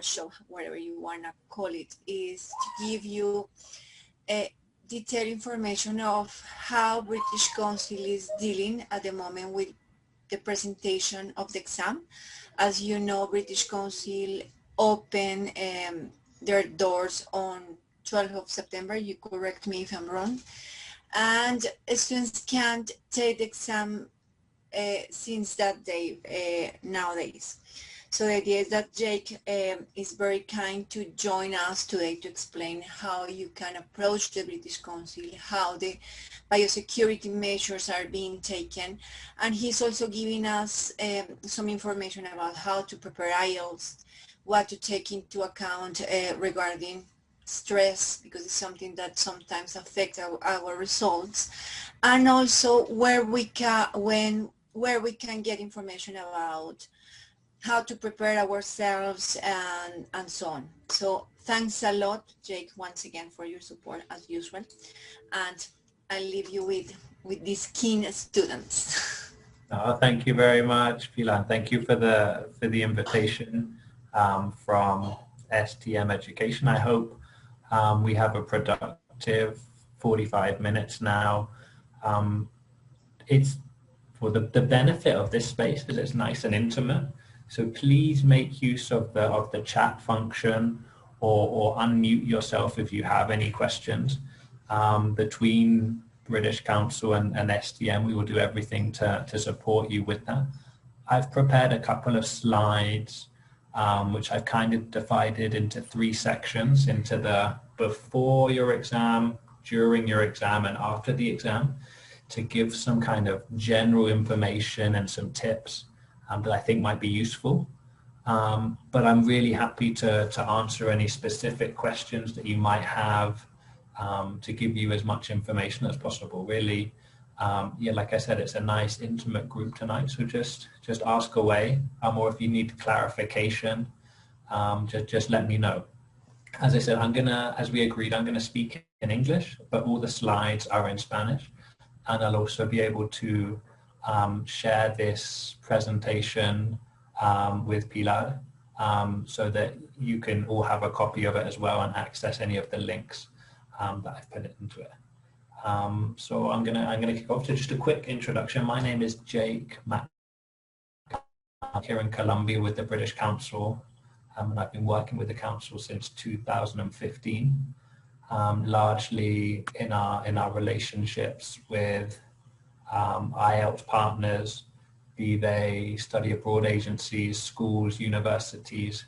workshop, whatever you want to call it, is to give you detailed information of how British Council is dealing at the moment with the presentation of the exam. As you know, British Council opened their doors on 12th of September. You correct me if I'm wrong. And students can't take the exam since that day nowadays. So the idea is that Jake is very kind to join us today to explain how you can approach the British Council, how the biosecurity measures are being taken. And he's also giving us some information about how to prepare IELTS, what to take into account regarding stress, because it's something that sometimes affects our results, and also where we can get information about how to prepare ourselves and so on. So thanks a lot, Jake, once again for your support as usual. And I'll leave you with these keen students. Oh, thank you very much, Pilar. Thank you for the invitation from STM Education. I hope we have a productive 45 minutes now. It's for the benefit of this space is it's nice and intimate. So please make use of the chat function or unmute yourself if you have any questions. Between British Council and STM, we will do everything to support you with that. I've prepared a couple of slides which I've kind of divided into 3 sections, into the before your exam, during your exam, and after the exam, to give some kind of general information and some tips that I think might be useful. But I'm really happy to answer any specific questions that you might have, to give you as much information as possible. Really, yeah, like I said, it's a nice intimate group tonight, so just ask away, or if you need clarification, just let me know. As I said, as we agreed, I'm gonna speak in English, but all the slides are in Spanish, and I'll also be able to share this presentation with Pilar, so that you can all have a copy of it as well and access any of the links that I've put into it. So I'm gonna kick off to just a quick introduction. My name is Jake Mack. I'm here in Colombia with the British Council, and I've been working with the Council since 2015, largely in our relationships with IELTS partners, be they study abroad agencies, schools, universities,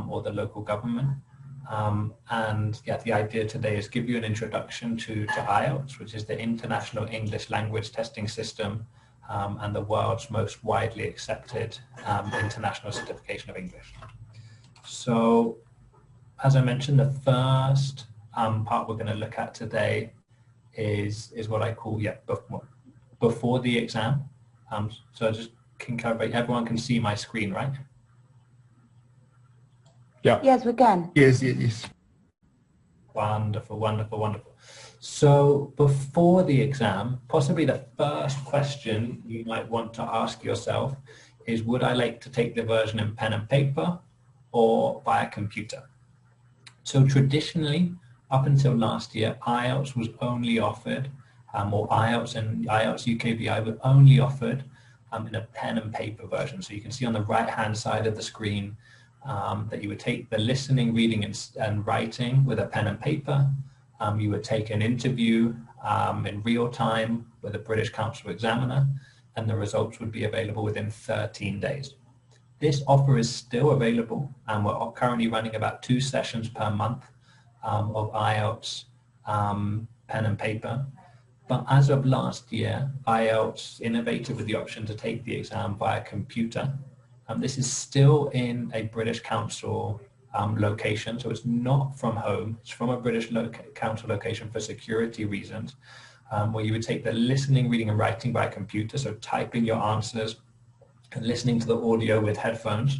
or the local government. And yeah, the idea today is give you an introduction to IELTS, which is the International English Language Testing System, and the world's most widely accepted international certification of English. So, as I mentioned, the first part we're going to look at today is what I call before the exam. So I just can clarify, everyone can see my screen, right? Yeah. Yes, we can. Yes, yes. Wonderful, wonderful, wonderful. So before the exam, possibly the first question you might want to ask yourself is, would I like to take the version in pen and paper or by a computer? So traditionally, up until last year, IELTS was only offered, or IELTS and IELTS UKVI were only offered in a pen and paper version. So you can see on the right-hand side of the screen that you would take the listening, reading, and writing with a pen and paper. You would take an interview in real time with a British Council examiner, and the results would be available within 13 days. This offer is still available, and we're currently running about 2 sessions per month of IELTS pen and paper. But as of last year, IELTS innovated with the option to take the exam via computer. This is still in a British Council location, so it's not from home, it's from a British Council location for security reasons, where you would take the listening, reading, and writing by computer, so typing your answers and listening to the audio with headphones,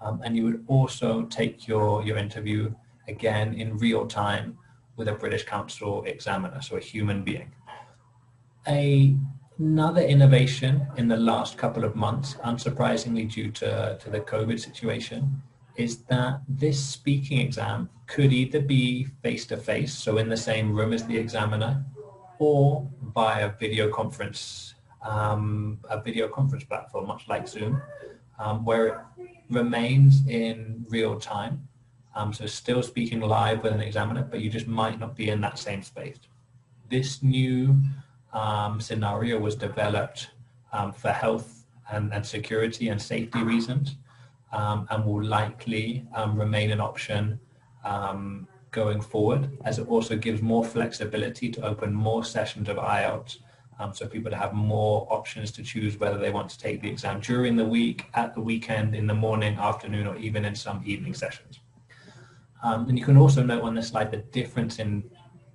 and you would also take your interview again in real time with a British Council examiner, so a human being. Another innovation in the last couple of months, unsurprisingly due to the COVID situation, is that this speaking exam could either be face-to-face, so in the same room as the examiner, or via video conference, a video conference platform, much like Zoom, where it remains in real time. So still speaking live with an examiner, but you just might not be in that same space. This new scenario was developed for health and security and safety reasons, and will likely remain an option going forward, as it also gives more flexibility to open more sessions of IELTS, so people to have more options to choose whether they want to take the exam during the week, at the weekend, in the morning, afternoon, or even in some evening sessions. And you can also note on this slide the difference in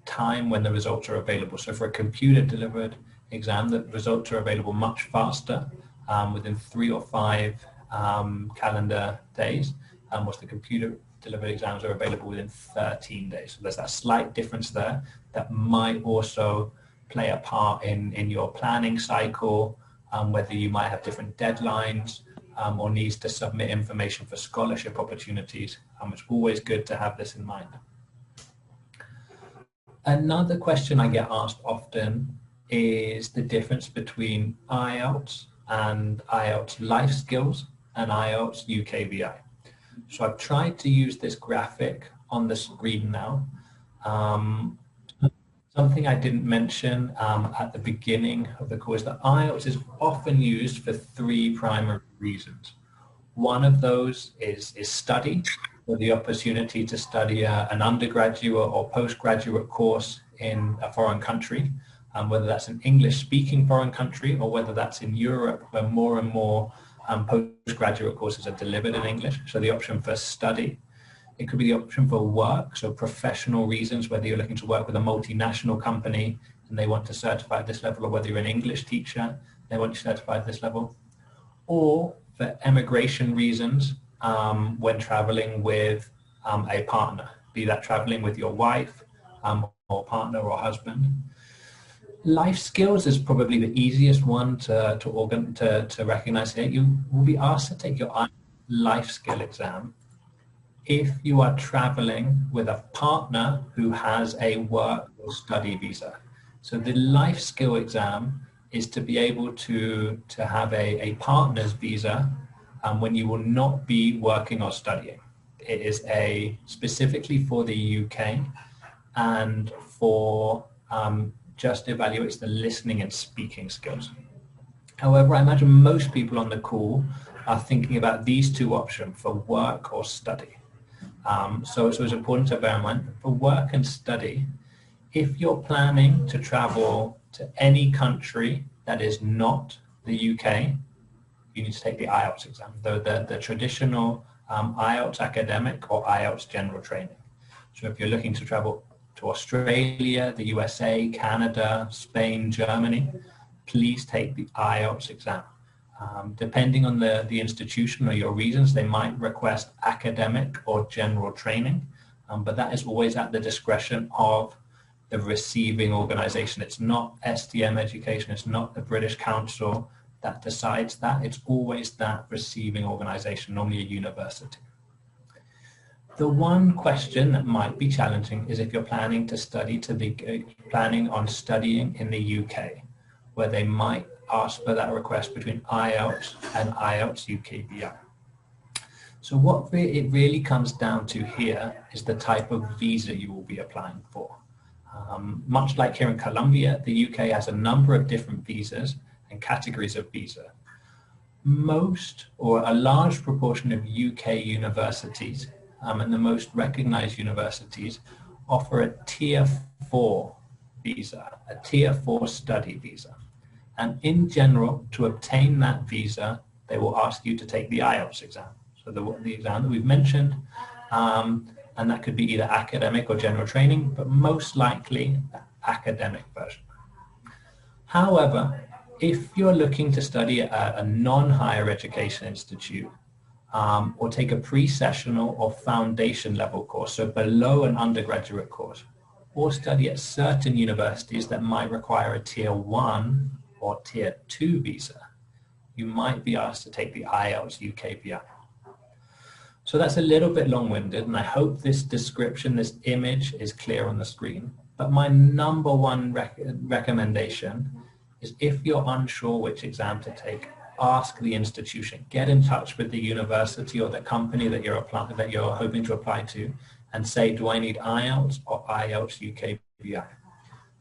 time when the results are available. So for a computer delivered exam, the results are available much faster, within 3 or 5 calendar days, whilst the computer delivered exams are available within 13 days. So there's that slight difference there that might also play a part in your planning cycle, whether you might have different deadlines, or needs to submit information for scholarship opportunities. It's always good to have this in mind. Another question I get asked often is the difference between IELTS and IELTS life skills and IELTS UKVI. So I've tried to use this graphic on the screen now. Something I didn't mention at the beginning of the course, that IELTS is often used for 3 primary reasons. One of those is study, or the opportunity to study an undergraduate or postgraduate course in a foreign country, whether that's an English-speaking foreign country or whether that's in Europe, where more and more postgraduate courses are delivered in English. So the option for study. It could be the option for work, so professional reasons, whether you're looking to work with a multinational company and they want to certify at this level, or whether you're an English teacher, they want you certified at this level. Or for emigration reasons, when traveling with a partner, be that traveling with your wife or partner or husband. Life skills is probably the easiest one to recognize here. You will be asked to take your life skill exam if you are traveling with a partner who has a work or study visa. So the life skill exam is to be able to have a partner's visa when you will not be working or studying. It is specifically for the UK and for just evaluates the listening and speaking skills. However, I imagine most people on the call are thinking about these 2 options for work or study. So it's important to bear in mind for work and study, if you're planning to travel to any country that is not the UK, you need to take the IELTS exam, the traditional IELTS academic or IELTS general training. So if you're looking to travel to Australia, the USA, Canada, Spain, Germany, please take the IELTS exam. Depending on the institution or your reasons, they might request academic or general training, but that is always at the discretion of the receiving organization. It's not STM Education, it's not the British Council that decides that. It's always that receiving organization, normally a university. The one question that might be challenging is if you're planning to planning on studying in the UK, where they might ask for that request between IELTS and IELTS UKVI. So what it really comes down to here is the type of visa you will be applying for. Much like here in Colombia, the UK has a number of different visas and categories of visa. Most or a large proportion of UK universities and the most recognized universities offer a tier 4 visa, a tier 4 study visa. And in general, to obtain that visa, they will ask you to take the IELTS exam. So the exam that we've mentioned, and that could be either academic or general training, but most likely the academic version. However, if you're looking to study at a non-higher education institute, or take a pre-sessional or foundation level course, so below an undergraduate course, or study at certain universities that might require a tier 1 or tier 2 visa, you might be asked to take the IELTS UKVI. So that's a little bit long-winded, and I hope this description, this image is clear on the screen. But my number one recommendation is if you're unsure which exam to take, ask the institution. Get in touch with the university or the company that you're hoping to apply to and say, do I need IELTS or IELTS UKVI?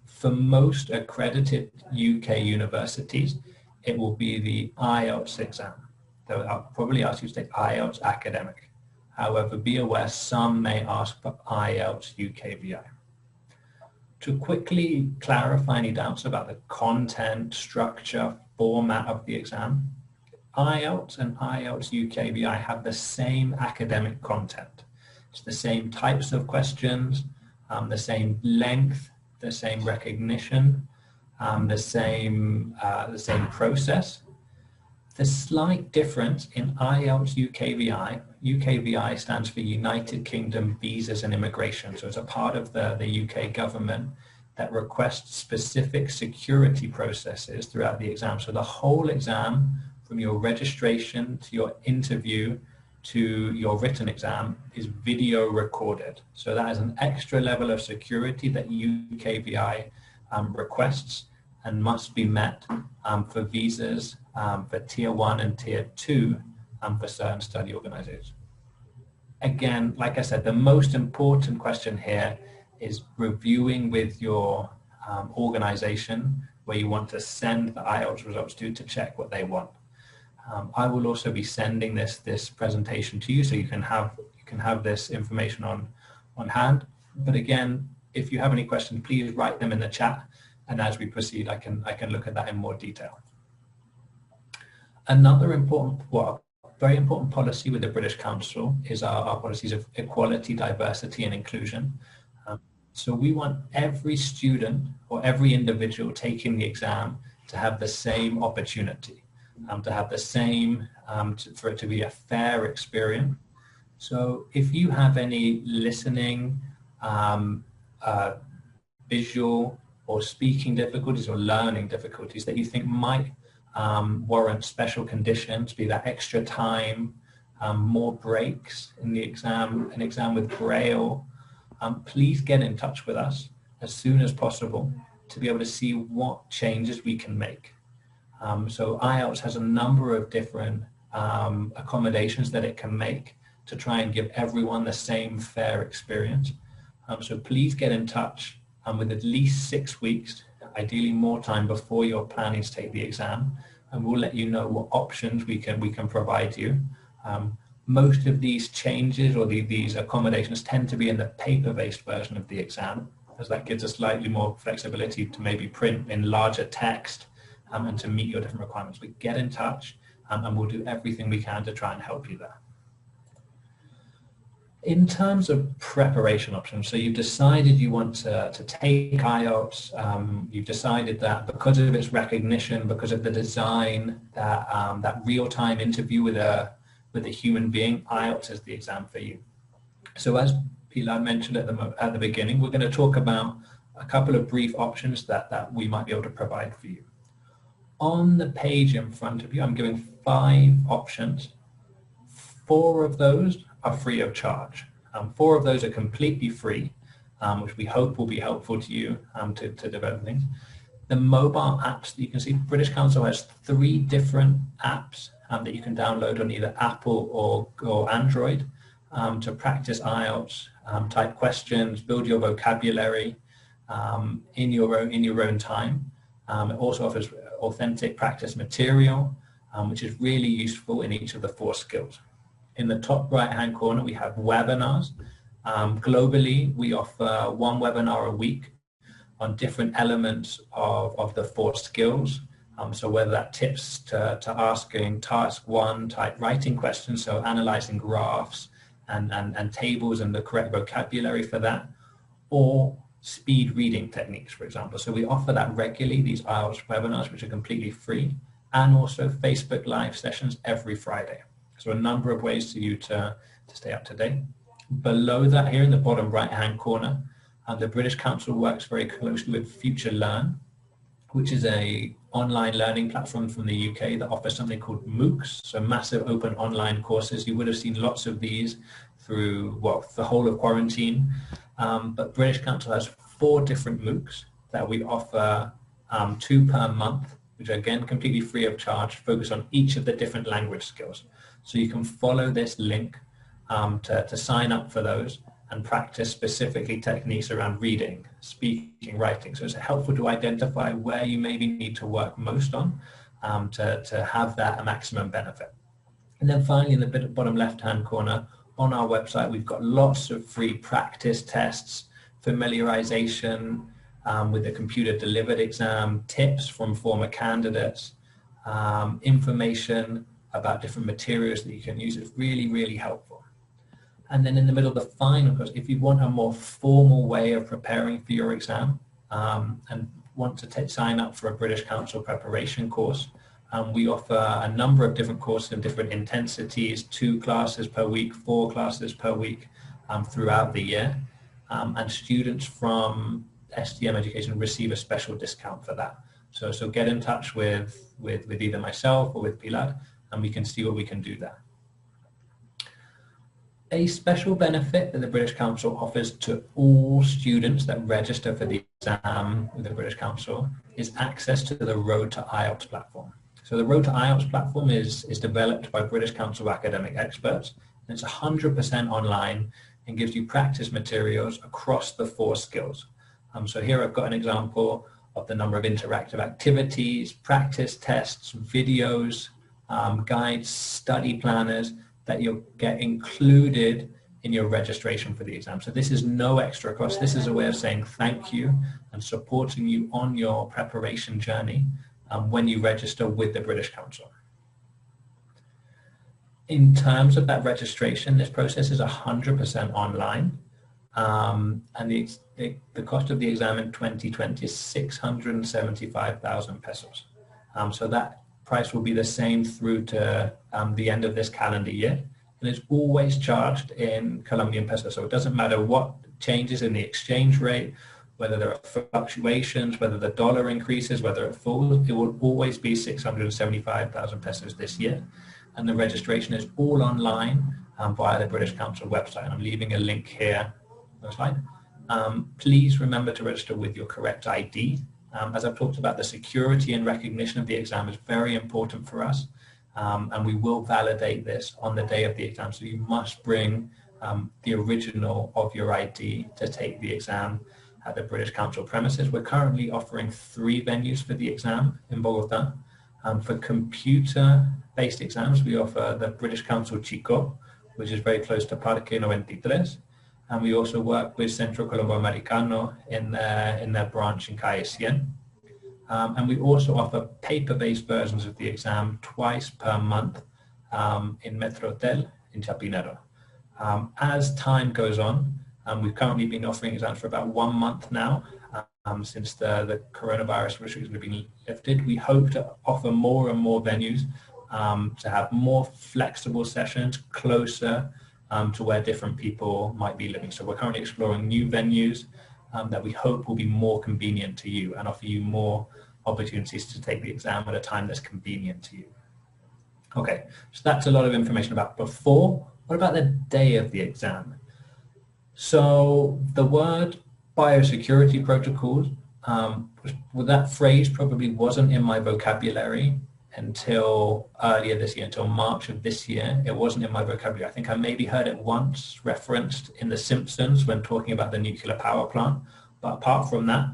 For most accredited UK universities, it will be the IELTS exam. I'll probably ask you to take IELTS academic. However, be aware some may ask for IELTS UKVI. To quickly clarify any doubts about the content, structure, format of the exam, IELTS and IELTS UKVI have the same academic content. It's the same types of questions, the same length, the same recognition, the same process. The slight difference in IELTS UKVI stands for United Kingdom Visas and Immigration. So it's a part of the UK government that requests specific security processes throughout the exam. So the whole exam, from your registration to your interview to your written exam, is video recorded. So that is an extra level of security that UKVI requests and must be met for visas for Tier 1 and Tier 2 for certain study organizations. Again, like I said, the most important question here is reviewing with your organization where you want to send the IELTS results to check what they want. I will also be sending this presentation to you so you can have this information on hand. But again, if you have any questions, please write them in the chat, and as we proceed, I can look at that in more detail. Another very important policy with the British Council is our policies of equality, diversity, and inclusion. So we want every student or every individual taking the exam to have the same opportunity, to have the same, for it to be a fair experience. So if you have any listening, visual or speaking difficulties or learning difficulties that you think might warrant special conditions, be that extra time, more breaks in the exam, an exam with Braille, please get in touch with us as soon as possible to be able to see what changes we can make. So IELTS has a number of different accommodations that it can make to try and give everyone the same fair experience. So please get in touch with at least 6 weeks, ideally more time before you're planning to take the exam, and we'll let you know what options we can provide you. Most of these changes or these accommodations tend to be in the paper-based version of the exam, as that gives us slightly more flexibility to maybe print in larger text and to meet your different requirements. But get in touch and we'll do everything we can to try and help you there. In terms of preparation options, so you've decided you want to take IELTS, you've decided that because of its recognition, because of the design, that real-time interview with a human being, IELTS is the exam for you. So as Pilar mentioned at the beginning, we're going to talk about a couple of brief options that we might be able to provide for you. On the page in front of you, I'm giving 5 options. 4 of those are free of charge. 4 of those are completely free, which we hope will be helpful to you to develop things. The mobile apps that you can see, British Council has 3 different apps that you can download on either Apple or Android to practice IELTS, type questions, build your vocabulary in your own time. It also offers authentic practice material, which is really useful in each of the 4 skills. In the top right-hand corner, we have webinars. Globally, we offer 1 webinar a week on different elements of the 4 skills. So whether that tips to asking task 1 type writing questions, so analyzing graphs and tables and the correct vocabulary for that, or speed reading techniques, for example. So we offer that regularly, these IELTS webinars, which are completely free, and also Facebook Live sessions every Friday. So a number of ways for you to stay up to date. Below that, here in the bottom right-hand corner, the British Council works very closely with Future Learn, which is a online learning platform from the UK that offers something called MOOCs, so massive open online courses. You would have seen lots of these through, well, the whole of quarantine, but British Council has 4 different MOOCs that we offer, 2 per month, which are again completely free of charge, focus on each of the different language skills. So you can follow this link to sign up for those and practice specifically techniques around reading, speaking, writing. So it's helpful to identify where you maybe need to work most on to have that maximum benefit. And then finally, in the bottom left-hand corner on our website, we've got lots of free practice tests, familiarization with the computer-delivered exam, tips from former candidates, information about different materials that you can use. It's really, really helpful. And then in the middle, the final course, if you want a more formal way of preparing for your exam and want to sign up for a British Council preparation course, we offer a number of different courses in different intensities, 2 classes per week, 4 classes per week throughout the year. And students from STM education receive a special discount for that. So get in touch with either myself or with Pilar, and we can see what we can do there. A special benefit that the British Council offers to all students that register for the exam with the British Council is access to the Road to IELTS platform. So the Road to IELTS platform is developed by British Council academic experts, and it's 100% online and gives you practice materials across the 4 skills. So here I've got an example of the number of interactive activities, practice tests, videos, guides, study planners that you'll get included in your registration for the exam. So this is no extra cost. This is a way of saying thank you and supporting you on your preparation journey when you register with the British Council. In terms of that registration, this process is 100% online. And the cost of the exam in 2020 is 675,000 pesos. So that price will be the same through to the end of this calendar year, and it's always charged in Colombian pesos. So it doesn't matter what changes in the exchange rate, whether there are fluctuations, whether the dollar increases, whether it falls, it will always be 675,000 pesos this year. And the registration is all online via the British Council website. And I'm leaving a link here on the slide. Please remember to register with your correct ID. As I've talked about, the security and recognition of the exam is very important for us, and we will validate this on the day of the exam. So you must bring the original of your ID to take the exam at the British Council premises. We're currently offering 3 venues for the exam in Bogota. For computer-based exams, we offer the British Council Chico, which is very close to Parque 93. And we also work with Centro Colombo Americano in their branch in Calle 100. And we also offer paper-based versions of the exam twice per month in Metro Hotel in Chapinero. As time goes on, we've currently been offering exams for about 1 month now, since the coronavirus restrictions have been lifted. We hope to offer more and more venues to have more flexible sessions closer to where different people might be living. So we're currently exploring new venues that we hope will be more convenient to you and offer you more opportunities to take the exam at a time that's convenient to you. Okay, so that's a lot of information about before. What about the day of the exam? So the word biosecurity protocols, well, that phrase probably wasn't in my vocabulary until earlier this year, until March of this year. It wasn't in my vocabulary. I think I maybe heard it once referenced in The Simpsons when talking about the nuclear power plant. But apart from that,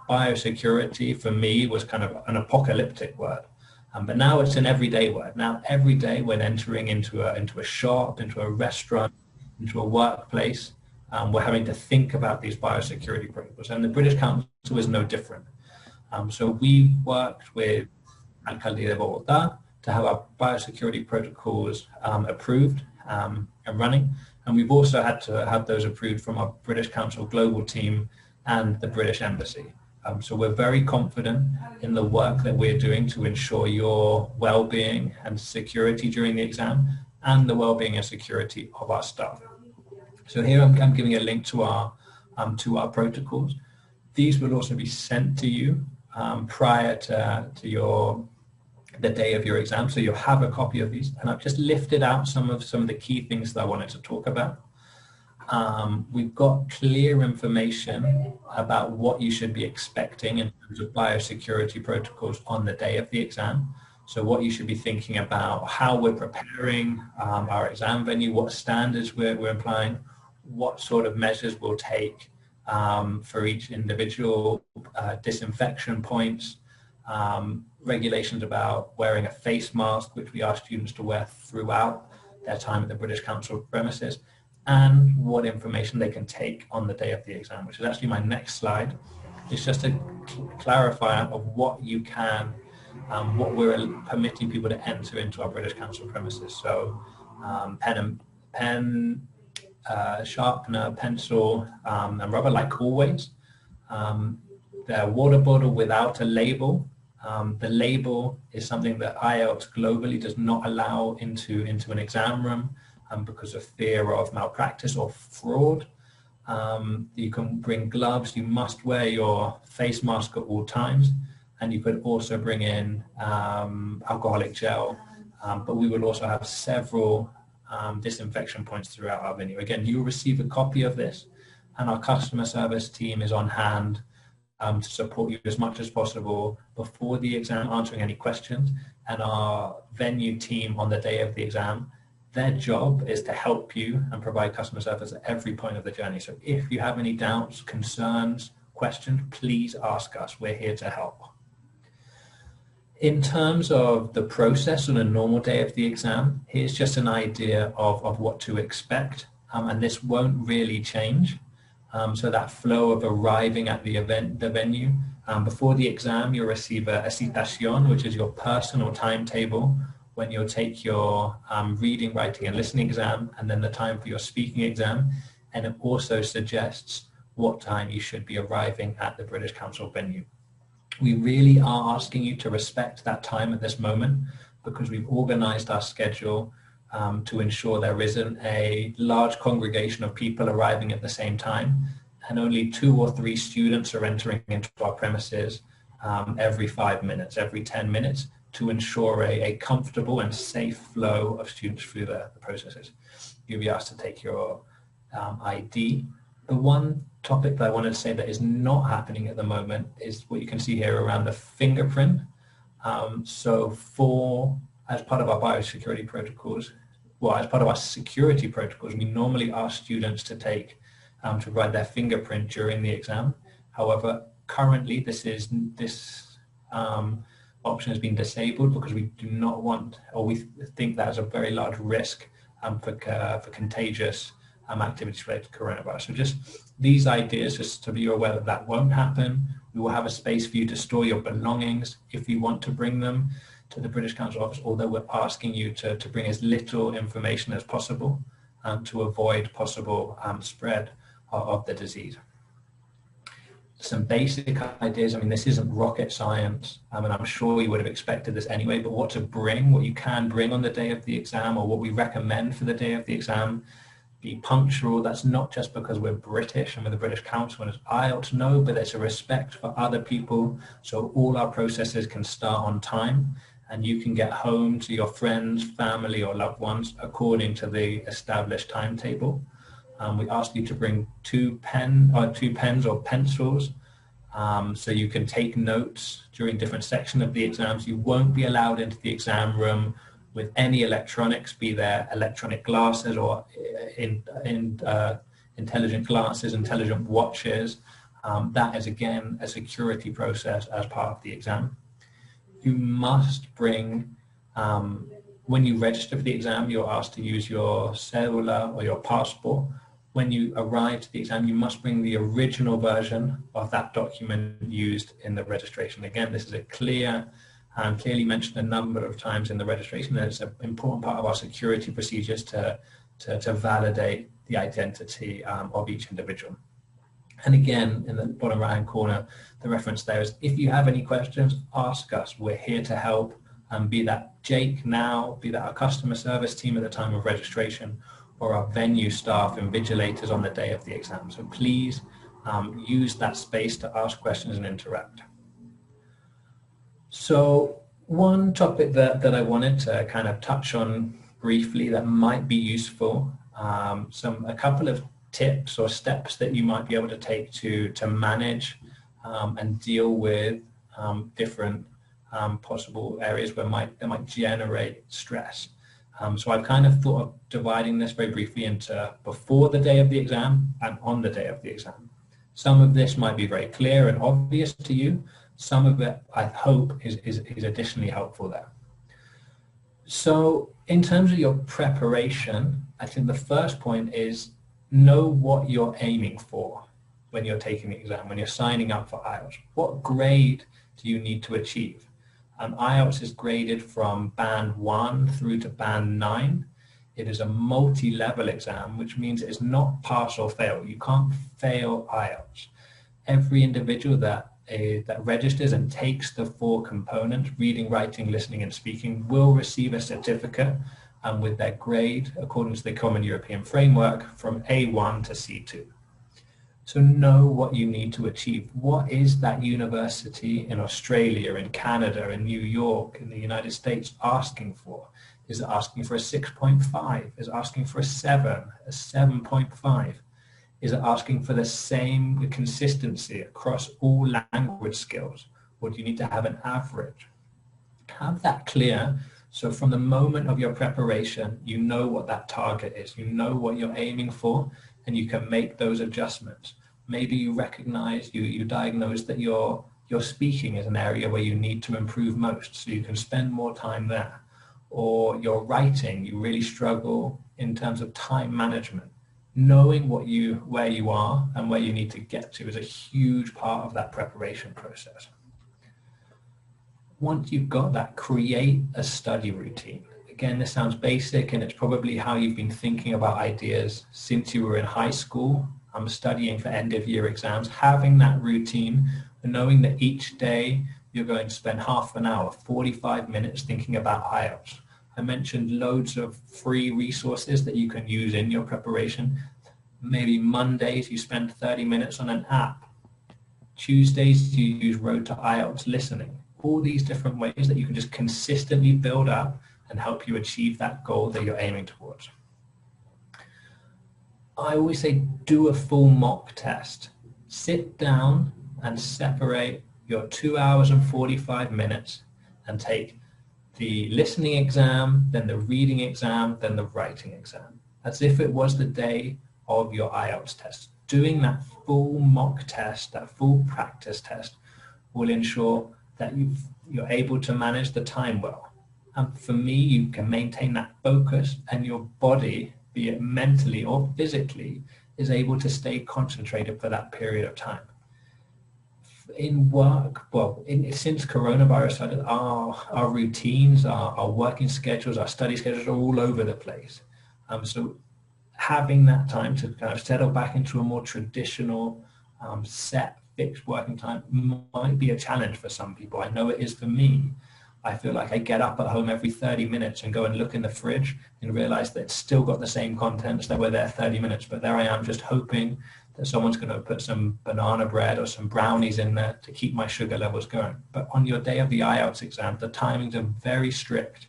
biosecurity for me was kind of an apocalyptic word. But now it's an everyday word. Now every day when entering into a shop, into a restaurant, into a workplace, we're having to think about these biosecurity protocols. And the British Council is no different. So we worked with Alcaldía de Bogotá to have our biosecurity protocols approved and running. And we've also had to have those approved from our British Council global team and the British Embassy. So we're very confident in the work that we're doing to ensure your well-being and security during the exam and the well-being and security of our staff. So here I'm giving a link to our protocols. These will also be sent to you prior to the day of your exam, so you'll have a copy of these. And I've just lifted out some of the key things that I wanted to talk about. We've got clear information about what you should be expecting in terms of biosecurity protocols on the day of the exam. So what you should be thinking about, how we're preparing our exam venue, what standards we're applying, what sort of measures we'll take for each individual, disinfection points, regulations about wearing a face mask, which we ask students to wear throughout their time at the British Council premises, and what information they can take on the day of the exam, which is actually my next slide. It's just a clarifier of what you can, what we're permitting people to enter into our British Council premises. So pen, sharpener, pencil, and rubber, like always. The water bottle without a label. The label is something that IELTS globally does not allow into an exam room because of fear of malpractice or fraud. You can bring gloves. You must wear your face mask at all times. And you could also bring in alcoholic gel. But we will also have several disinfection points throughout our venue. Again, you'll receive a copy of this, and our customer service team is on hand to support you as much as possible before the exam, answering any questions. And our venue team on the day of the exam, their job is to help you and provide customer service at every point of the journey. So if you have any doubts, concerns, questions, please ask us. We're here to help. In terms of the process on a normal day of the exam, here's just an idea of what to expect, and this won't really change. So that flow of arriving at the venue, before the exam, you'll receive a citation, which is your personal timetable when you'll take your reading, writing, and listening exam, and then the time for your speaking exam. And it also suggests what time you should be arriving at the British Council venue. We really are asking you to respect that time at this moment, because we've organized our schedule to ensure there isn't a large congregation of people arriving at the same time, and only 2 or 3 students are entering into our premises every 5 minutes, every 10 minutes, to ensure a comfortable and safe flow of students through the processes. You'll be asked to take your ID. The one topic that I wanted to say that is not happening at the moment is what you can see here around the fingerprint. So as part of our biosecurity protocols, as part of our security protocols, we normally ask students to to provide their fingerprint during the exam. However, currently this option has been disabled because we do not want, or we think that is a very large risk for contagious activities related to coronavirus. So just these ideas, just to be aware that won't happen. We will have a space for you to store your belongings if you want to bring them to the British Council office, although we're asking you to bring as little information as possible to avoid possible spread of the disease. Some basic ideas. I mean, this isn't rocket science, and I'm sure you would have expected this anyway, but what to bring, what you can bring on the day of the exam, or what we recommend for the day of the exam. Be punctual. That's not just because we're British and we're the British Council and it's IELTS, no, but it's a respect for other people, so all our processes can start on time and you can get home to your friends, family or loved ones according to the established timetable. We ask you to bring 2 pens or pencils so you can take notes during different sections of the exams. You won't be allowed into the exam room with any electronics, be there electronic glasses or intelligent glasses, intelligent watches. That is, again, a security process as part of the exam. You must bring, when you register for the exam, you're asked to use your cellular or your passport. When you arrive to the exam, you must bring the original version of that document used in the registration. Again, this is a clearly mentioned a number of times in the registration, and it's an important part of our security procedures to validate the identity of each individual. And again, in the bottom right hand corner, the reference there is, if you have any questions, ask us. We're here to help, be that Jake now, be that our customer service team at the time of registration, or our venue staff and vigilators on the day of the exam. So please use that space to ask questions and interact. So one topic that I wanted to kind of touch on briefly that might be useful, a couple of tips or steps that you might be able to take to manage and deal with different possible areas where that might generate stress. So I've kind of thought of dividing this very briefly into before the day of the exam and on the day of the exam. Some of this might be very clear and obvious to you. Some of it, I hope, is additionally helpful there. So in terms of your preparation, I think the first point is know what you're aiming for when you're taking the exam, when you're signing up for IELTS. What grade do you need to achieve? IELTS is graded from band 1 through to band 9. It is a multi-level exam, which means it is not pass or fail. You can't fail IELTS. Every individual that registers and takes the 4 components, reading, writing, listening, and speaking, will receive a certificate with their grade according to the Common European Framework from A1 to C2. So know what you need to achieve. What is that university in Australia, in Canada, in New York, in the United States asking for? Is it asking for a 6.5? Is it asking for a 7, a 7.5? Is it asking for the same consistency across all language skills? Or do you need to have an average? Have that clear. So from the moment of your preparation, you know what that target is. You know what you're aiming for, and you can make those adjustments. Maybe you recognize, you diagnose that your speaking is an area where you need to improve most, so you can spend more time there. Or your writing, you really struggle in terms of time management. Knowing where you are and where you need to get to is a huge part of that preparation process. Once you've got that, create a study routine. Again, this sounds basic, and it's probably how you've been thinking about ideas since you were in high school. I'm studying for end of year exams. Having that routine, and knowing that each day you're going to spend half an hour, 45 minutes thinking about IELTS. I mentioned loads of free resources that you can use in your preparation. Maybe Mondays you spend 30 minutes on an app. Tuesdays you use Road to IELTS listening. All these different ways that you can just consistently build up and help you achieve that goal that you're aiming towards. I always say do a full mock test. Sit down and separate your 2 hours and 45 minutes and take the listening exam, then the reading exam, then the writing exam, as if it was the day of your IELTS test. Doing that full mock test, that full practice test, will ensure that you're able to manage the time well. And for me, you can maintain that focus, and your body, be it mentally or physically, is able to stay concentrated for that period of time. In work, since coronavirus started, our routines, our working schedules, our study schedules are all over the place. So having that time to kind of settle back into a more traditional, set, fixed working time might be a challenge for some people. I know it is for me. I feel like I get up at home every 30 minutes and go and look in the fridge and realize that it's still got the same contents that were there 30 minutes, but there I am just hoping that someone's going to put some banana bread or some brownies in there to keep my sugar levels going. But on your day of the IELTS exam, the timings are very strict.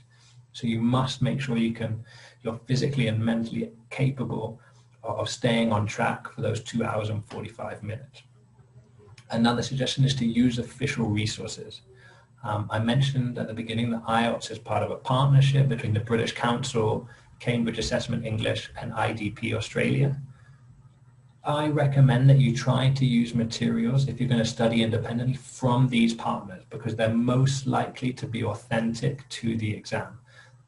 So you must make sure you're physically and mentally capable of staying on track for those 2 hours and 45 minutes. Another suggestion is to use official resources. I mentioned at the beginning that IELTS is part of a partnership between the British Council, Cambridge Assessment English, and IDP Australia. I recommend that you try to use materials, if you're going to study independently, from these partners, because they're most likely to be authentic to the exam.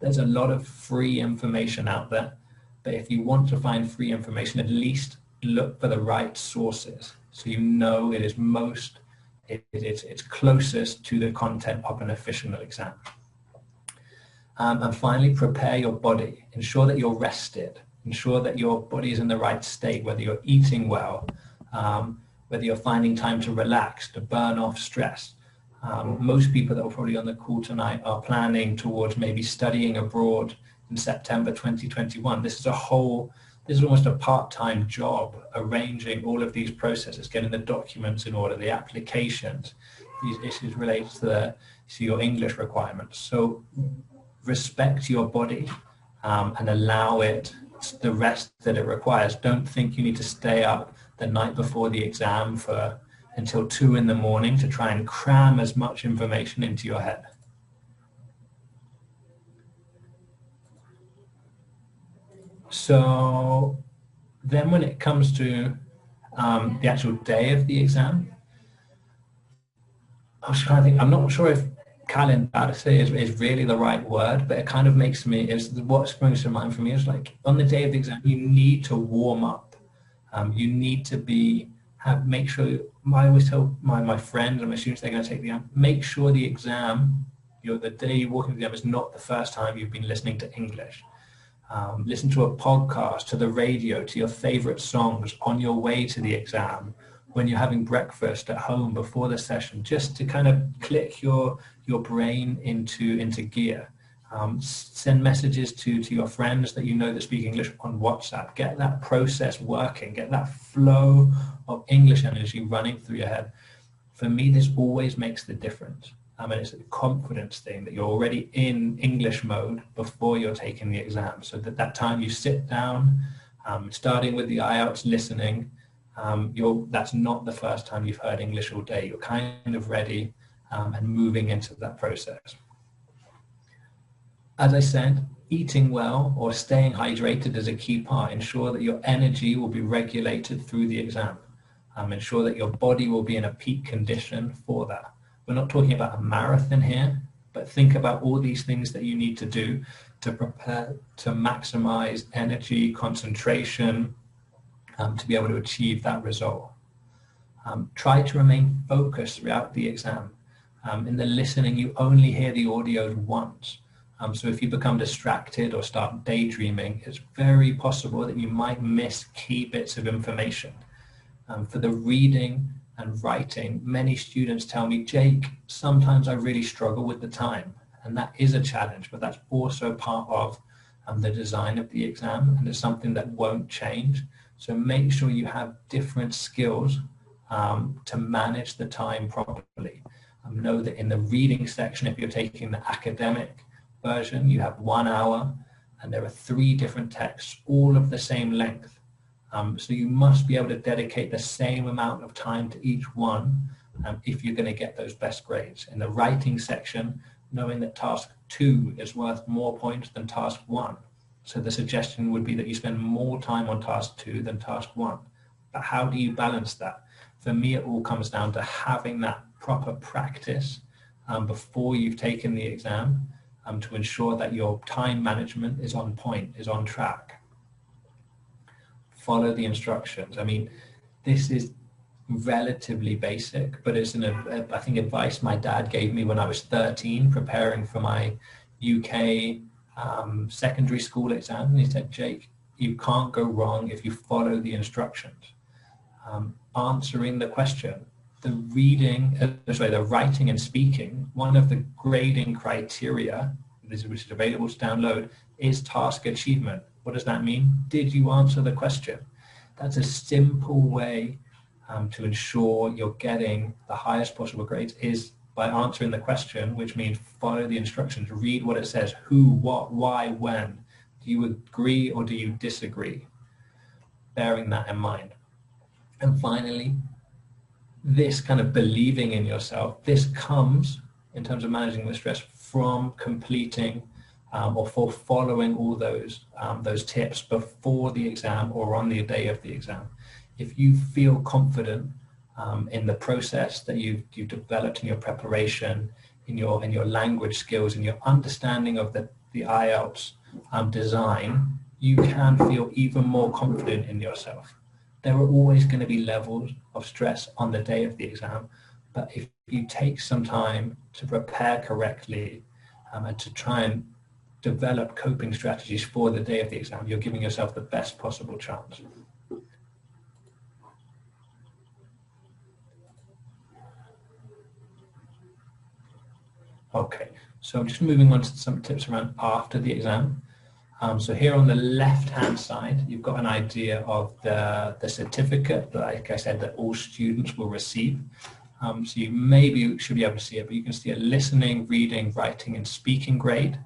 There's a lot of free information out there, but if you want to find free information, at least look for the right sources, so you know it is it's closest to the content of an official exam. And finally, prepare your body. Ensure that you're rested. Ensure that your body is in the right state, whether you're eating well, whether you're finding time to relax, to burn off stress. Most people that are probably on the call tonight are planning towards maybe studying abroad in September 2021. This is almost a part-time job, arranging all of these processes, getting the documents in order, the applications, these issues related to so your English requirements. So respect your body and allow it the rest that it requires. Don't think you need to stay up the night before the exam until 2 in the morning to try and cram as much information into your head. So then when it comes to the actual day of the exam, I was trying to think, I'm not sure if calendarse is really the right word, but it kind of makes me, what springs to mind for me is like on the day of the exam, you need to warm up. You need to make sure, I always tell my friends and my students they're going to take the exam, make sure the exam, the day you walk into the exam is not the first time you've been listening to English. Listen to a podcast, to the radio, to your favorite songs on your way to the exam, when you're having breakfast at home before the session, just to kind of click your brain into gear. Send messages to your friends that you know that speak English on WhatsApp. Get that process working. Get that flow of English energy running through your head. For me, this always makes the difference. It's a confidence thing that you're already in English mode before you're taking the exam. So that time you sit down, starting with the IELTS listening, that's not the first time you've heard English all day. You're kind of ready and moving into that process. As I said, eating well or staying hydrated is a key part. Ensure that your energy will be regulated through the exam. Ensure that your body will be in a peak condition for that. We're not talking about a marathon here, but think about all these things that you need to do to prepare to maximize energy, concentration, to be able to achieve that result. Try to remain focused throughout the exam. In the listening, you only hear the audio once. So if you become distracted or start daydreaming, it's very possible that you might miss key bits of information. For the reading and writing, many students tell me, Jake, sometimes I really struggle with the time. And that is a challenge, but that's also part of the design of the exam, and it's something that won't change. So make sure you have different skills to manage the time properly. Know that in the reading section, if you're taking the academic version, you have 1 hour and there are 3 different texts, all of the same length. So you must be able to dedicate the same amount of time to each one if you're going to get those best grades. In the writing section, knowing that task 2 is worth more points than task 1. So the suggestion would be that you spend more time on task 2 than task 1. But how do you balance that? For me, it all comes down to having that proper practice before you've taken the exam to ensure that your time management is on point, is on track. Follow the instructions. I mean, this is relatively basic, but it's I think advice my dad gave me when I was 13, preparing for my UK secondary school exam. And he said, Jake, you can't go wrong if you follow the instructions. Answering the question, the writing and speaking, one of the grading criteria, which is available to download, is task achievement. What does that mean? Did you answer the question? That's a simple way to ensure you're getting the highest possible grades, is by answering the question, which means follow the instructions, read what it says, who, what, why, when. Do you agree or do you disagree? Bearing that in mind. And finally, this kind of believing in yourself, this comes in terms of managing the stress from completing or for following all those tips before the exam or on the day of the exam. If you feel confident in the process that you've developed in your preparation, in your language skills, in your understanding of the IELTS design, you can feel even more confident in yourself. There are always going to be levels of stress on the day of the exam, but if you take some time to prepare correctly and to try and develop coping strategies for the day of the exam, you're giving yourself the best possible chance. Okay, so just moving on to some tips around after the exam. So here on the left-hand side, you've got an idea of the certificate that, like I said, that all students will receive. So you maybe should be able to see it, but you can see a listening, reading, writing, and speaking grade.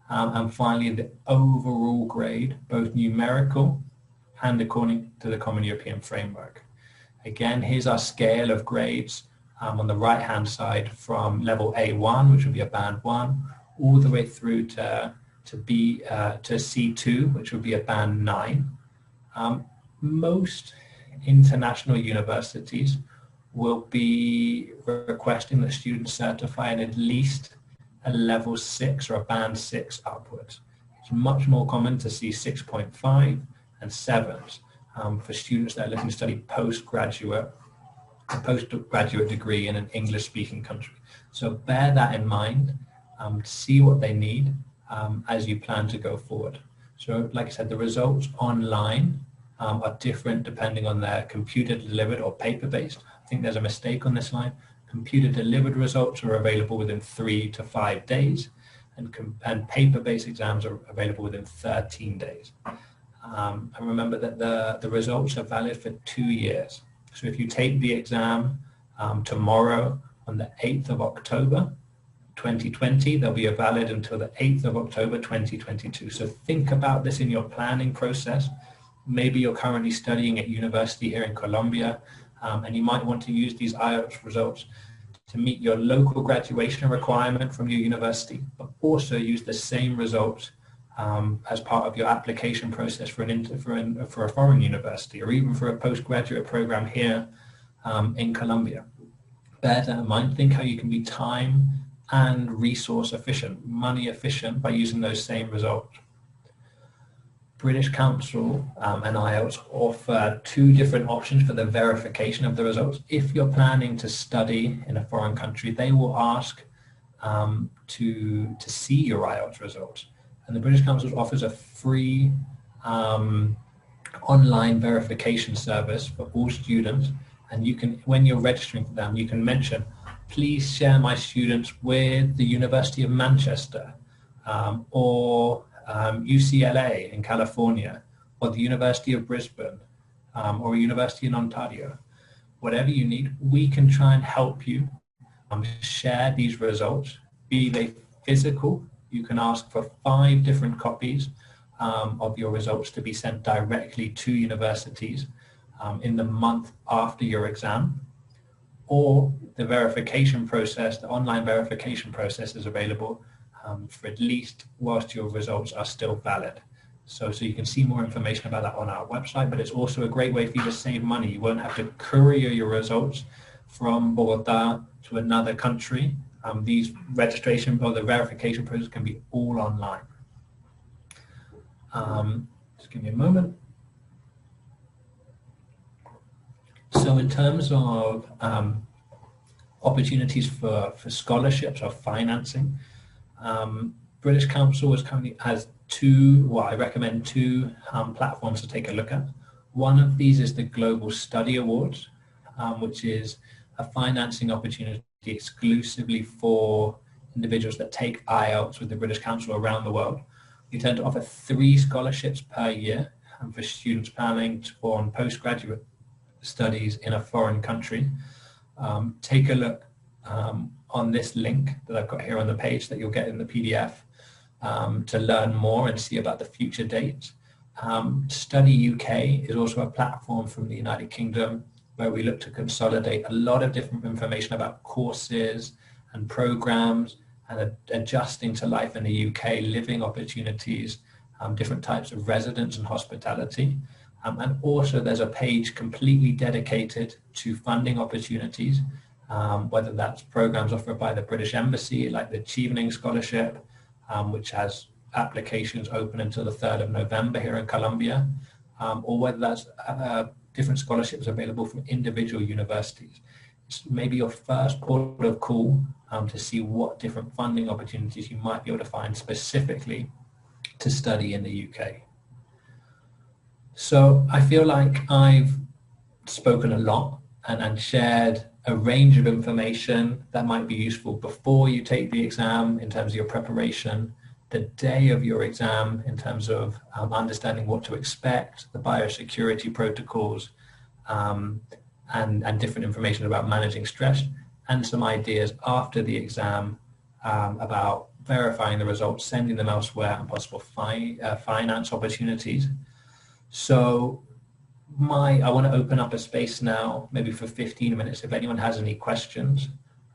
And finally, the overall grade, both numerical and according to the Common European Framework. Again, here's our scale of grades on the right-hand side from level A1, which would be a band 1, all the way through to C2, which would be a band 9. Most international universities will be requesting that students certify in at least a level 6 or a band 6 upwards. It's much more common to see 6.5 and 7s for students that are looking to study a postgraduate degree in an English-speaking country. So bear that in mind, see what they need as you plan to go forward. So like I said, the results online are different depending on their computer delivered or paper-based. I think there's a mistake on this slide. Computer delivered results are available within 3 to 5 days, and paper-based exams are available within 13 days. And remember that the results are valid for 2 years. So if you take the exam tomorrow on the 8th of October, 2020, they'll be valid until the 8th of October, 2022. So think about this in your planning process. Maybe you're currently studying at university here in Colombia, and you might want to use these IELTS results to meet your local graduation requirement from your university, but also use the same results as part of your application process for a foreign university, or even for a postgraduate program here in Colombia. Bear that in mind. Think how you can be time and resource efficient, money efficient by using those same results. British Council and IELTS offer 2 different options for the verification of the results. If you're planning to study in a foreign country, they will ask to see your IELTS results. And the British Council offers a free online verification service for all students. And you can, when you're registering for them, you can mention, please share my students with the University of Manchester or UCLA in California, or the University of Brisbane, or a university in Ontario. Whatever you need, we can try and help you share these results, be they physical. You can ask for 5 different copies of your results to be sent directly to universities in the month after your exam, or the verification process, the online verification process is available for at least whilst your results are still valid. So you can see more information about that on our website, but it's also a great way for you to save money. You won't have to courier your results from Bogota to another country. These registration or the verification process can be all online. Just give me a moment. So in terms of opportunities for scholarships or financing, British Council has 2, well, I recommend 2 platforms to take a look at. One of these is the Global Study Awards, which is a financing opportunity exclusively for individuals that take IELTS with the British Council around the world. We tend to offer 3 scholarships per year for students planning on postgraduate studies in a foreign country. Take a look on this link that I've got here on the page that you'll get in the PDF to learn more and see about the future dates. Study UK is also a platform from the United Kingdom where we look to consolidate a lot of different information about courses and programs and adjusting to life in the UK, living opportunities, different types of residence and hospitality. And also there's a page completely dedicated to funding opportunities, whether that's programs offered by the British Embassy, like the Chevening Scholarship, which has applications open until the 3rd of November here in Colombia, or whether that's different scholarships available from individual universities. It's maybe your first port of call to see what different funding opportunities you might be able to find specifically to study in the UK. So I feel like I've spoken a lot and shared a range of information that might be useful before you take the exam in terms of your preparation, the day of your exam in terms of understanding what to expect, the biosecurity protocols, and different information about managing stress, and some ideas after the exam about verifying the results, sending them elsewhere, and possible finance opportunities. So I want to open up a space now, maybe for 15 minutes, if anyone has any questions,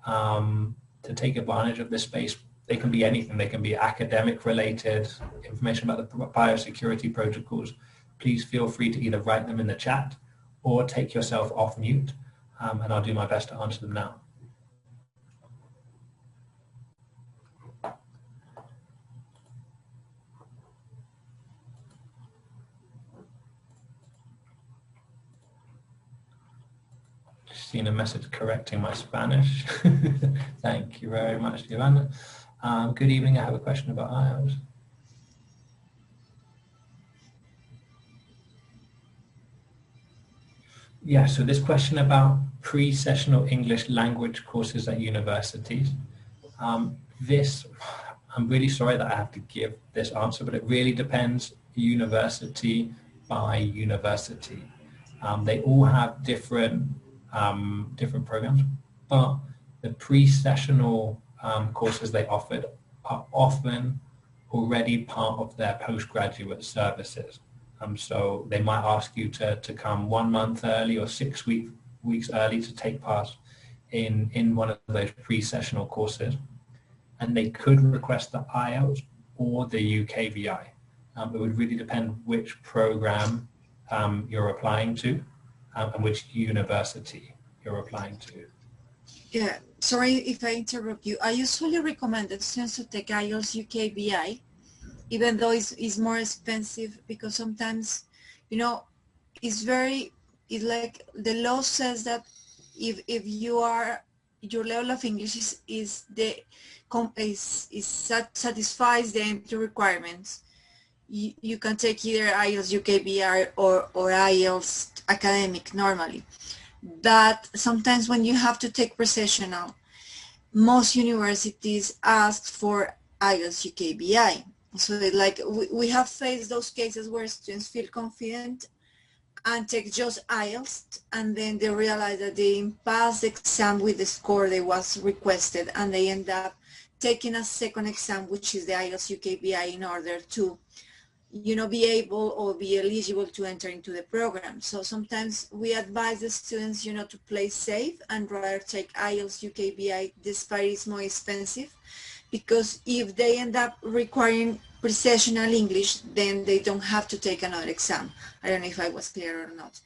to take advantage of this space. They can be anything. They can be academic related, information about the biosecurity protocols. Please feel free to either write them in the chat or take yourself off mute, and I'll do my best to answer them now. Seen a message correcting my Spanish. Thank you very much, Giovanna. Good evening. I have a question about IELTS. Yeah, so this question about pre-sessional English language courses at universities. I'm really sorry that I have to give this answer, but it really depends university by university. They all have different programs, but the pre-sessional courses they offered are often already part of their postgraduate services. So they might ask you to come 1 month early or 6 weeks early to take part in one of those pre-sessional courses. And they could request the IELTS or the UKVI. It would really depend which program you're applying to and which university you're applying to. Yeah, sorry if I interrupt you. I usually recommend that students to take IELTS UKVI, even though it's more expensive, because sometimes, it's like the law says that if your level of English satisfies the entry requirements, you can take either IELTS UKVI or IELTS academic normally. But sometimes when you have to take pre-sessional, most universities ask for IELTS UKVI. So we have faced those cases where students feel confident and take just IELTS, and then they realize that they didn't pass the exam with the score that was requested, and they end up taking a second exam, which is the IELTS UKVI, in order to be able or be eligible to enter into the program. So sometimes we advise the students, to play safe and rather take IELTS UKVI despite it's more expensive, because if they end up requiring pre-sessional English, then they don't have to take another exam. I don't know if I was clear or not,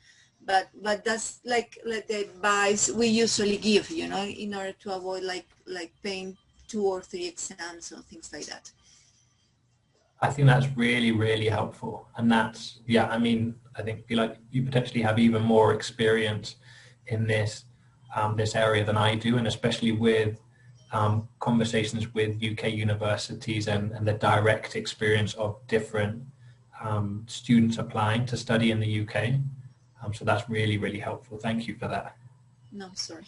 but that's like the advice we usually give, in order to avoid like paying 2 or 3 exams or things like that. I think that's really, really helpful. And that's, I think you potentially have even more experience in this area than I do, and especially with conversations with UK universities and the direct experience of different students applying to study in the UK. So that's really, really helpful. Thank you for that. No, sorry.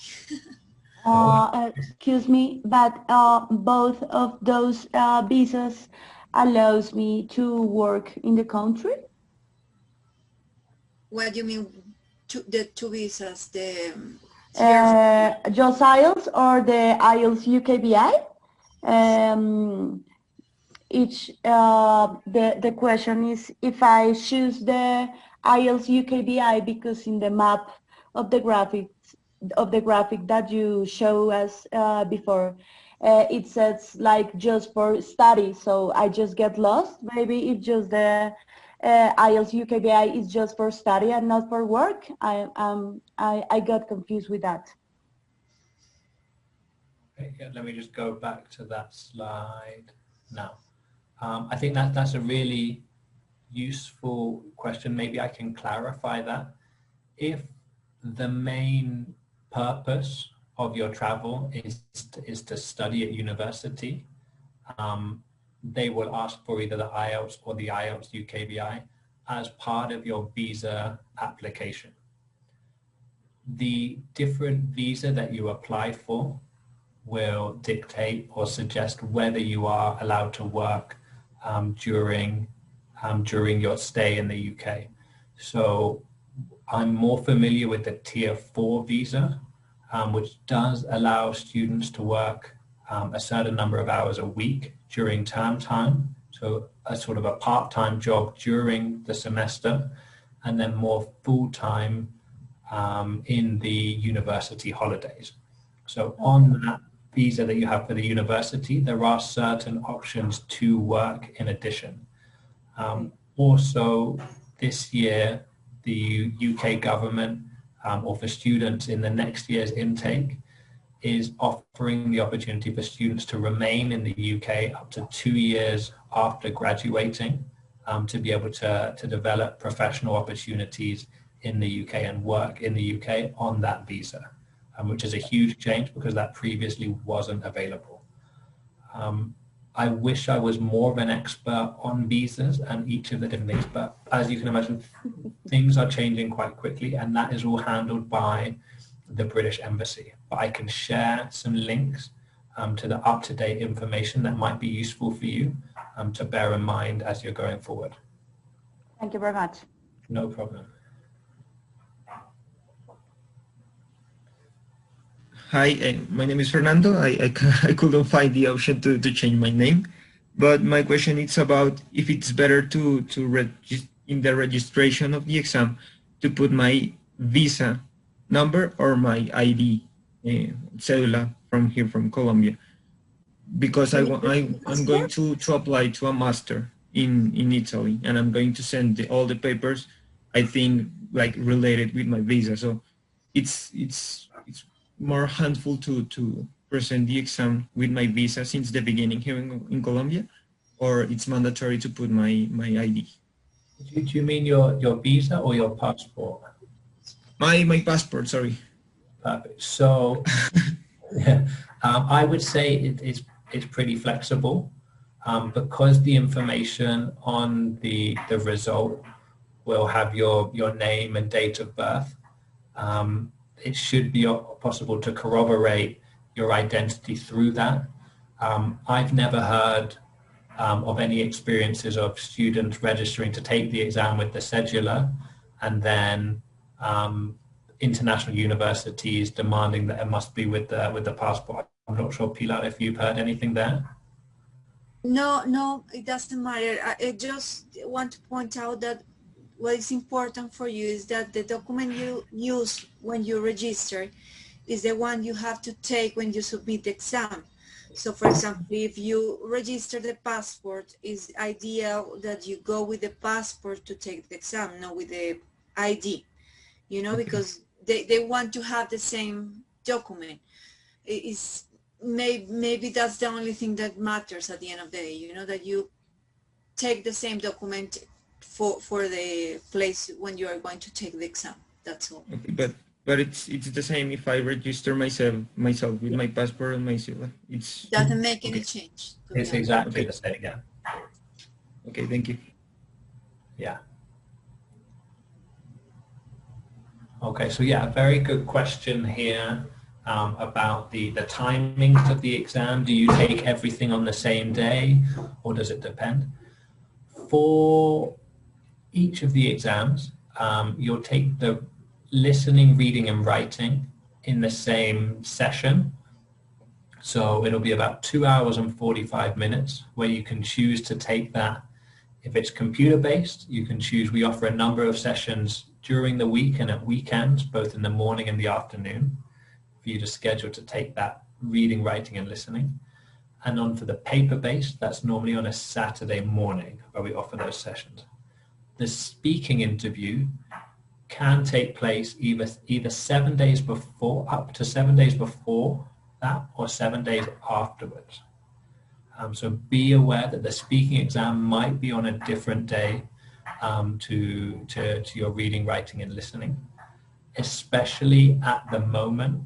Excuse me, but both of those visas allows me to work in the country? What do you mean, the 2 visas? Just IELTS or the IELTS UKVI? The question is if I choose the IELTS UKVI, because in the map of the graphic that you show us before, it says like just for study, so I just get lost. Maybe if just the IELTS UKVI is just for study and not for work. I got confused with that. Okay, let me just go back to that slide now. I think that's a really useful question. Maybe I can clarify that. If the main purpose of your travel is to study at university, they will ask for either the IELTS or the IELTS UKVI as part of your visa application. The different visa that you apply for will dictate or suggest whether you are allowed to work during your stay in the UK. So I'm more familiar with the Tier 4 visa, which does allow students to work a certain number of hours a week during term time, so a sort of a part-time job during the semester, and then more full-time in the university holidays. So on that visa that you have for the university, there are certain options to work in addition. Also, this year, the UK government, or for students in the next year's intake, is offering the opportunity for students to remain in the UK up to 2 years after graduating, to be able to develop professional opportunities in the UK and work in the UK on that visa, which is a huge change because that previously wasn't available. I wish I was more of an expert on visas and each of the different things, but as you can imagine, things are changing quite quickly, and that is all handled by the British Embassy. But I can share some links to the up-to-date information that might be useful for you to bear in mind as you're going forward. Thank you very much. No problem. Hi, my name is Fernando. I couldn't find the option to change my name, but my question is about if it's better to in the registration of the exam to put my visa number or my ID, cedula from here from Colombia, because I'm going to apply to a master in Italy, and I'm going to send all the papers, I think, like related with my visa. So it's more handful to present the exam with my visa since the beginning here in Colombia, or it's mandatory to put my ID? Do you mean your visa or your passport? My passport, sorry. Perfect. So I would say it's pretty flexible, because the information on the result will have your name and date of birth. It should be possible to corroborate your identity through that. I've never heard of any experiences of students registering to take the exam with the cedula and then international universities demanding that it must be with the passport. I'm not sure, Pilar, if you've heard anything there. No, it doesn't matter. I just want to point out that what is important for you is that the document you use when you register is the one you have to take when you submit the exam. So for example, if you register the passport, it's ideal that you go with the passport to take the exam, not with the ID, you know, because they want to have the same document. Maybe that's the only thing that matters at the end of the day, you know, that you take the same document for the place when you are going to take the exam. That's all. Okay, but it's the same if I register myself with my passport and my cedula. It doesn't make any change. It's exactly the same, yeah. Okay, thank you. Yeah. Okay, so yeah, a very good question here about the timings of the exam. Do you take everything on the same day, or does it depend? For each of the exams, you'll take the listening, reading, and writing in the same session. So it'll be about 2 hours and 45 minutes where you can choose to take that. If it's computer-based, you can choose. We offer a number of sessions during the week and at weekends, both in the morning and the afternoon, for you to schedule to take that reading, writing, and listening. And on for the paper-based, that's normally on a Saturday morning where we offer those sessions. The speaking interview can take place either 7 days before, up to 7 days before that, or 7 days afterwards. So be aware that the speaking exam might be on a different day to your reading, writing, and listening, especially at the moment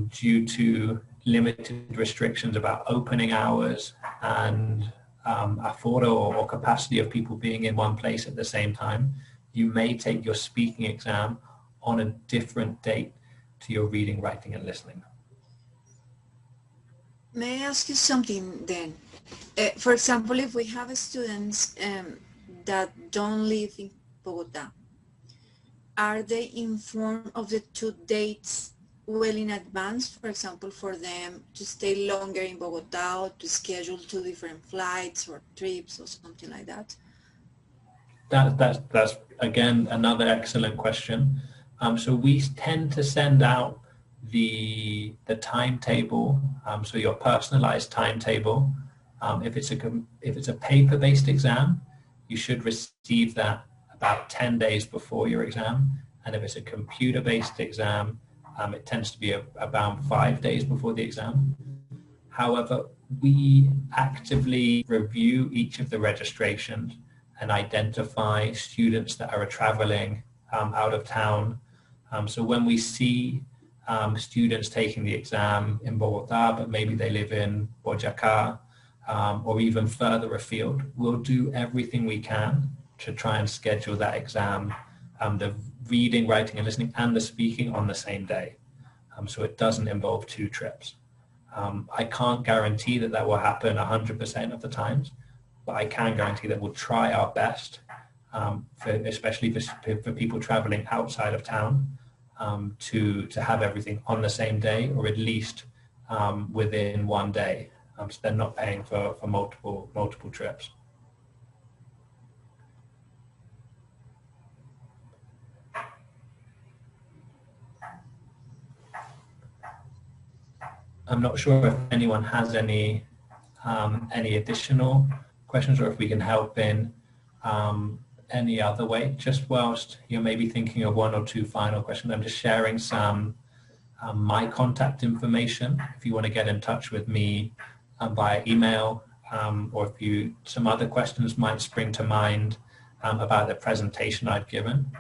due to limited restrictions about opening hours and affordable or capacity of people being in one place at the same time. You may take your speaking exam on a different date to your reading, writing, and listening. May I ask you something then? For example, if we have students that don't live in Bogota are they informed of the two dates well in advance, for example, for them to stay longer in Bogota or to schedule two different flights or trips or something like that? That's again another excellent question. So we tend to send out the timetable, so your personalized timetable. If it's a paper-based exam, you should receive that about 10 days before your exam, and if it's a computer-based exam, it tends to be about 5 days before the exam. However, we actively review each of the registrations and identify students that are traveling out of town. So when we see students taking the exam in Bogota, but maybe they live in Boyacá or even further afield, we'll do everything we can to try and schedule that exam, the reading, writing and listening and the speaking on the same day. So it doesn't involve two trips. I can't guarantee that that will happen 100% of the times, but I can guarantee that we'll try our best, especially for people traveling outside of town, to have everything on the same day or at least within one day, so they're not paying for multiple trips. I'm not sure if anyone has any additional questions or if we can help in any other way. Just whilst you're maybe thinking of one or two final questions, I'm just sharing some my contact information if you want to get in touch with me via email, or if some other questions might spring to mind about the presentation I've given.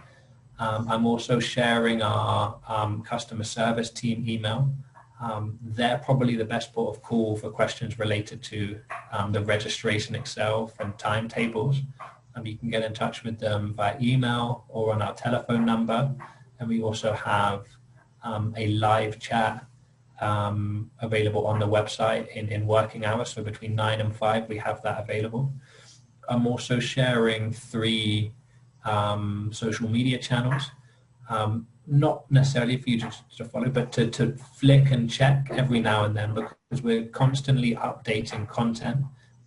I'm also sharing our customer service team email. They're probably the best port of call for questions related to the registration itself and timetables. You can get in touch with them via email or on our telephone number. And we also have a live chat available on the website in working hours. So between 9 and 5, we have that available. I'm also sharing 3 social media channels. Not necessarily for you to follow, but to flick and check every now and then, because we're constantly updating content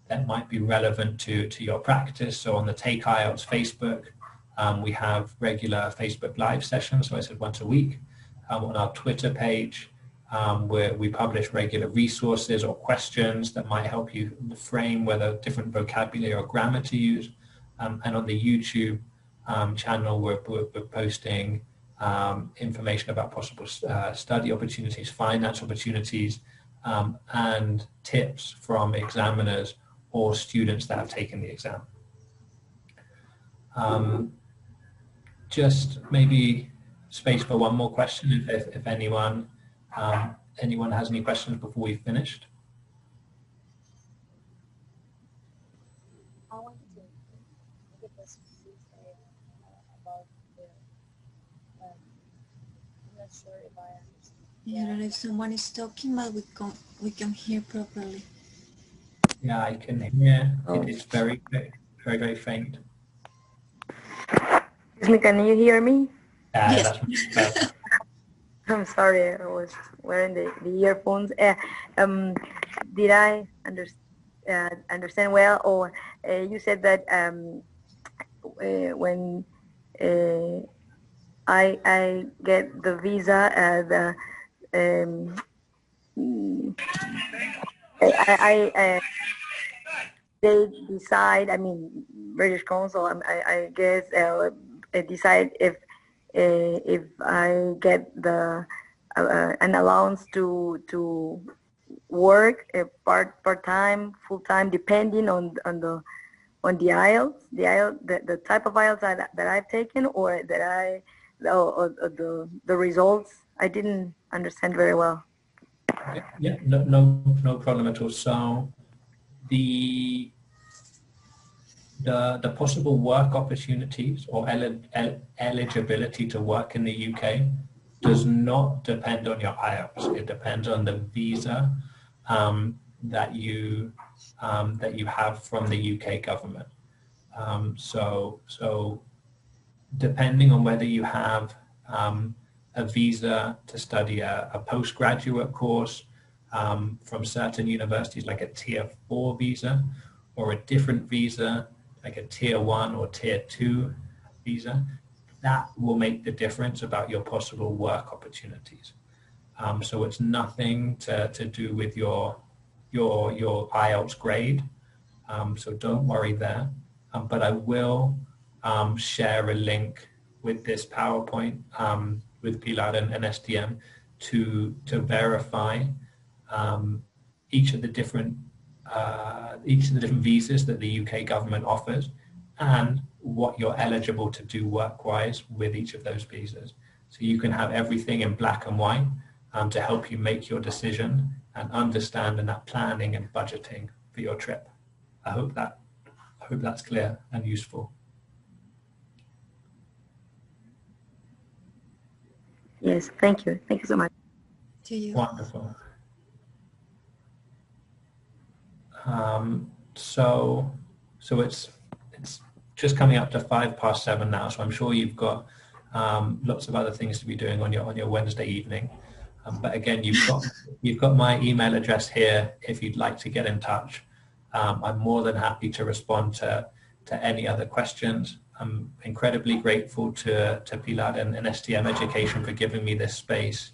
that might be relevant to your practice. So on the Take IELTS Facebook, we have regular Facebook live sessions, so I said once a week. On our Twitter page, where we publish regular resources or questions that might help you frame whether different vocabulary or grammar to use. And on the YouTube channel, we're posting information about possible study opportunities, finance opportunities, and tips from examiners or students that have taken the exam. Just maybe space for one more question if anyone has any questions before we've finished. I wanted to give us about the, I'm not sure if I understand. I don't know if someone is talking, but we can hear properly. Yeah, I can hear. It's very, very, very faint. Excuse me, can you hear me? Yes. That's much better. I'm sorry, I was wearing the earphones. Did I understand well, or you said that when I get the visa, they decide. I mean, British Council. I guess decide if I get the an allowance to work part time, full time, depending on the IELTS, the type of IELTS that I've taken, or that the results. I didn't understand very well. Yeah, no problem at all. So the possible work opportunities or eligibility to work in the UK does not depend on your IELTS. It depends on the visa that you have from the UK government. So depending on whether you have a visa to study a postgraduate course from certain universities, like a tier 4 visa, or a different visa, like a tier 1 or tier 2 visa, that will make the difference about your possible work opportunities. So it's nothing to do with your IELTS grade. So don't worry there. But I will share a link with this PowerPoint with Pilar and SDM to verify each of the different visas that the UK government offers and what you're eligible to do work-wise with each of those visas. So you can have everything in black and white to help you make your decision and understand and that planning and budgeting for your trip. I hope that's clear and useful. Yes, thank you. Thank you so much. To you. Wonderful. So it's just coming up to 7:05 now. So I'm sure you've got lots of other things to be doing on your Wednesday evening. But again, you've got my email address here if you'd like to get in touch. I'm more than happy to respond to any other questions. I'm incredibly grateful to Pilar and STM Education for giving me this space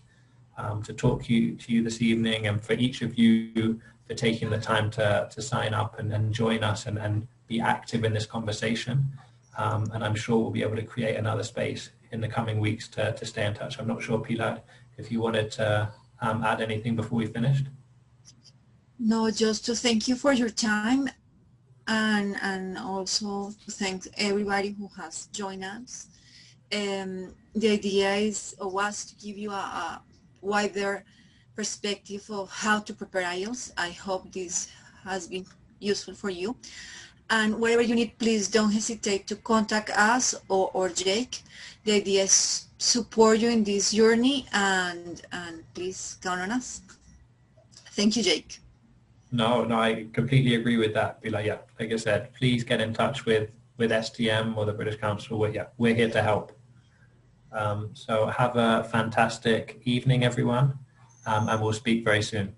to talk to you this evening, and for each of you for taking the time to sign up and join us and be active in this conversation. And I'm sure we'll be able to create another space in the coming weeks to stay in touch. I'm not sure, Pilar, if you wanted to add anything before we finished. No, just to thank you for your time, and also to thank everybody who has joined us. The idea was to give you a wider perspective of how to prepare IELTS. I hope this has been useful for you. And whatever you need, please don't hesitate to contact us or Jake. The idea is support you in this journey, and please count on us. Thank you, Jake. No, I completely agree with that. Yeah, like I said, please get in touch with STM or the British Council. We're here to help. So have a fantastic evening, everyone, and we'll speak very soon.